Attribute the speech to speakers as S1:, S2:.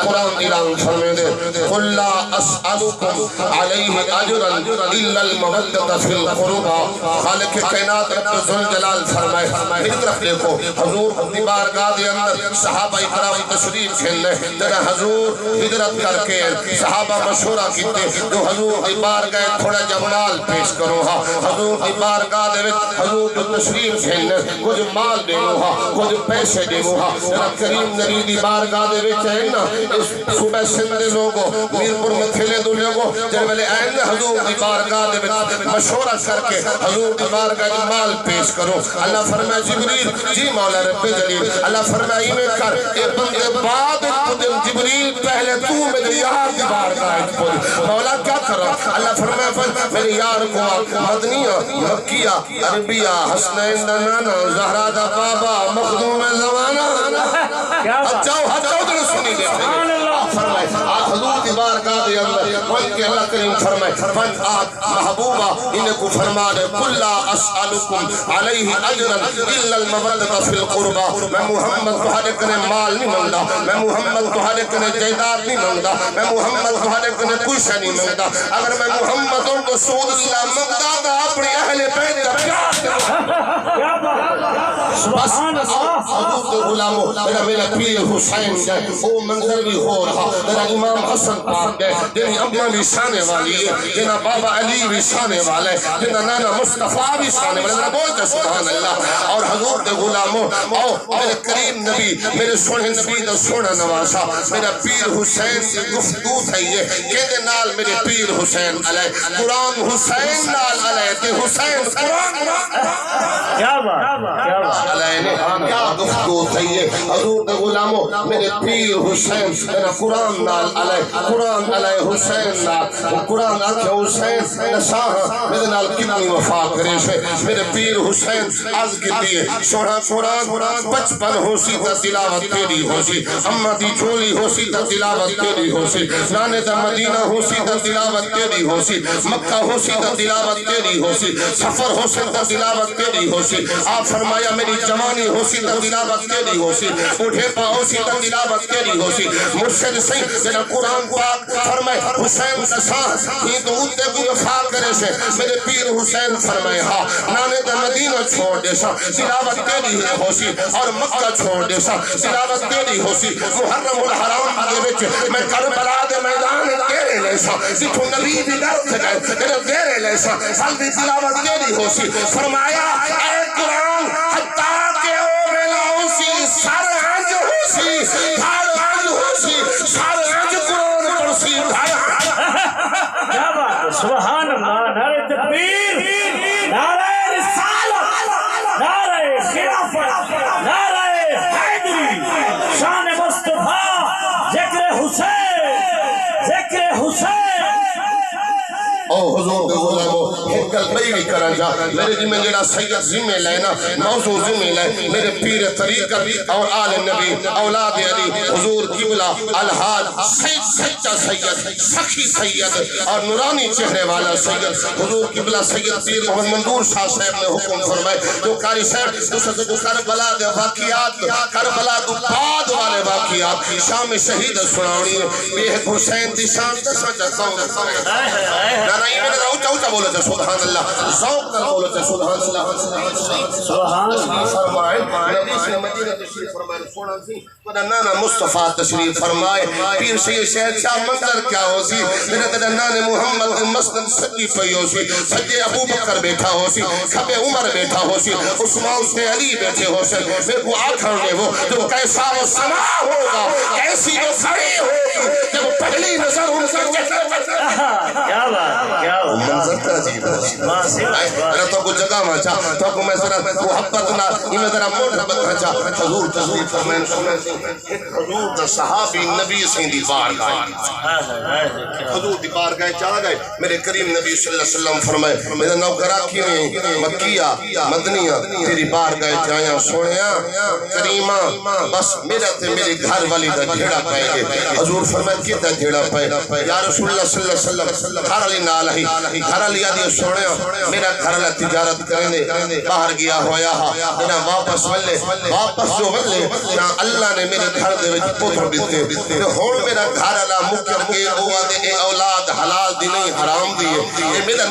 S1: قرآن اعلان فرمے دے قل لا اسألکم علیہ اجرا الا المودۃ فی القربى خالق کائنات رب ذوالجلال فرمائے میری طرف دیکھو حضور اپنی بارگاہ دے اندر صحابہ کرام تشریف کھیلنے جنہ حضور ہجرت کر کے صحابہ مشورہ کیتے جو حضور دی بارگاہ تھوڑا جمال پیش کرو ہا حضور دی بارگاہ دے حضور جو تشریف کھیلنے کچھ مال دیو ہا کچھ پیسے دیو ہا جنہ کریم نبی دی بارگاہ دے ہے نا اس صبح سندے لوگوں میرپور میں تھیلے دو لوگوں جب ملے این حضور دی بارگاہ دے مشورہ کر کے حضور دی بارگاہ دی مال پیش کرو اللہ فرمائے جبریل جی مولا رب جلیل اللہ فرمائے میں کر اے بندے بعد جبریل پہلے تو میرے یار دی بارگاہ پوری مولا کیا کرو اللہ فرمائے میرے یار کو مدنیہ مکیہ عربیہ حسنین نانا زہرہ دا بابا مخدوم زمانہ ہجاؤ دل سنی دے فرمائے حضور دی بارگاہ دے اندر کوئی کہ اللہ کریم فرمائے فن آت محبوبہ انہیں کو فرما دے قل لا اسألکم علیہ اجرا الا المودۃ فی القربى میں محمد تہاڈے کنے مال نہیں منگدا میں محمد تہاڈے کنے جائیداد نہیں منگدا میں محمد تہاڈے کنے کوئی شے نہیں منگدا اگر میں محمد ان کو رسول اللہ منگدا تو اپنے اہل بیت کا پیار سبحان اللہ حضور کے غلاموں میرا پیر حسین جائے وہ منظر بھی ہو رہا میرا امام حسن پاک ہے جنہی اماں بھی شانے والی ہے جنہا بابا علی بھی شانے والے جنہا نانا مصطفیٰ بھی شانے والے میرا بولتے سبحان اللہ اور حضور کے غلاموں میرے کریم نبی میرے سونے نبی دا سونا نواسا میرا پیر حسین کی گفتگو ہے یہ کہتے نال میرے پیر حسین علیہ قرآن حسین نال علیہ تے حسین قرآن کیا بات علیہ نے کیا گفتگو ہے یہ حضور کے غلاموں میرے پیر حسین میرا قرآن نال علیہ قرآن علیہ حسین نال قرآن آکھے حسین نشاہ میرے نال کتنی وفا کرے سے میرے پیر حسین آز کی دیئے سوڑا قرآن بچپن ہو سی تا تلاوت تیری ہو سی اممہ دی چولی ہو سی تا تلاوت تیری ہو سی نانے تا مدینہ ہو سی تا تلاوت تیری ہو سی مکہ ہو سی تا تلاوت تیری ہو سی سفر ہو سی تا تلاوت تیری ہو سی آپ فرمایا میری جوانی ہو سی تا تلاوت تیری ہو سی اٹھے پا ہو سی تا تلاوت تیری ہو سی مرشد سی جنہ قرآن پاک فرمائے حسین نشاہ ہی تو اتے کو وفا کرے سے میرے پیر حسین فرمائے ہاں نانے دا مدینہ چھوڑ دے سا تلاوت تیری ہو سی اور مکہ چھوڑ دے سا تلاوت تیری ہو سی محرم الحرام دے وچ میں کربلا دے میدان تیرے لے سا جتھوں نبی دی در سے گئے تیرے لے سا سال دی تلاوت تیری ہو سی فرمایا اے قرآن حتیٰ کہ او میلا ہو سی سر آج ہو سی بھار آج ہو سی سر آج قرآن پر سی
S2: کیا بات سبحان اللہ نعرہ تکبیر نعرہ رسالت نعرہ خلافت نعرہ حیدری شان مصطفیٰ ذکر حسین
S1: او حضور کے غلاموں ہنکل بئی بھی کرا جا میرے جی میں جڑا سید ذمہ لینا موضوع ذمہ لے میرے پیر طریقت اور آل نبی اولاد علی حضور قبلہ الحال سید سچا سید سخی سید اور نورانی چہرے والا سید حضور قبلہ سید پیر محمد منظور شاہ صاحب نے حکم فرمائے جو قاری صاحب دوسرے جو کربلا دے واقعات کربلا دو بعد والے واقعات شام شہید سناؤنی ہے بے حسین دی شان دسا جاتا ہوں نہیں میں نے اونچا اونچا بولے تھے سبحان اللہ ذوق نہ بولے تھے سبحان اللہ
S2: سبحان اللہ
S1: فرمائے نبی سے مدینہ تشریف فرمائے سونا سی ودا نانا مصطفیٰ تشریف فرمائے پیر سے شہد شاہ منظر کیا ہو سی میرے تدہ نانے محمد مسلم سجی پئی ہو سی سجے ابو بکر بیٹھا ہو سی کھبے عمر بیٹھا ہو سی عثمان سے علی بیٹھے ہو سی میرے کو آکھر نے وہ جو کیسا وہ سما ہوگا کیسی وہ کھڑی ہوگی جب پہلی نظر ان کا
S2: کیا بات
S1: منظر کا عجیب ہے میں تو کچھ جگہ میں چاہ تو کو میں ذرا محبت نہ یہ میں ذرا محبت نہ چاہ حضور تشریف فرمائے سنیں حضور دا صحابی نبی سے دی بارگاہ حضور دی بارگاہ چاہ گئے میرے کریم نبی صلی اللہ علیہ وسلم فرمائے میرے نوکرہ کیویں مکیہ مدنیہ تیری بارگاہ جایا سوڑیا کریمہ بس میرا تے میرے گھر والی دا جھڑا پائے گے حضور فرمائے کیتا جھڑا پائے یا رسول اللہ صلی اللہ علیہ وسلم گھر علی نال ہی گھر علی دی سونے میرا گھر والا تجارت کرنے باہر گیا ہویا میرا واپس ولے واپس جو ولے نہ اللہ نے میرے گھر دے وچ پتر دیتے تے ہن میرا گھر والا مکر کے اولاد حلال دی نہیں حرام دی ہے یہ میرا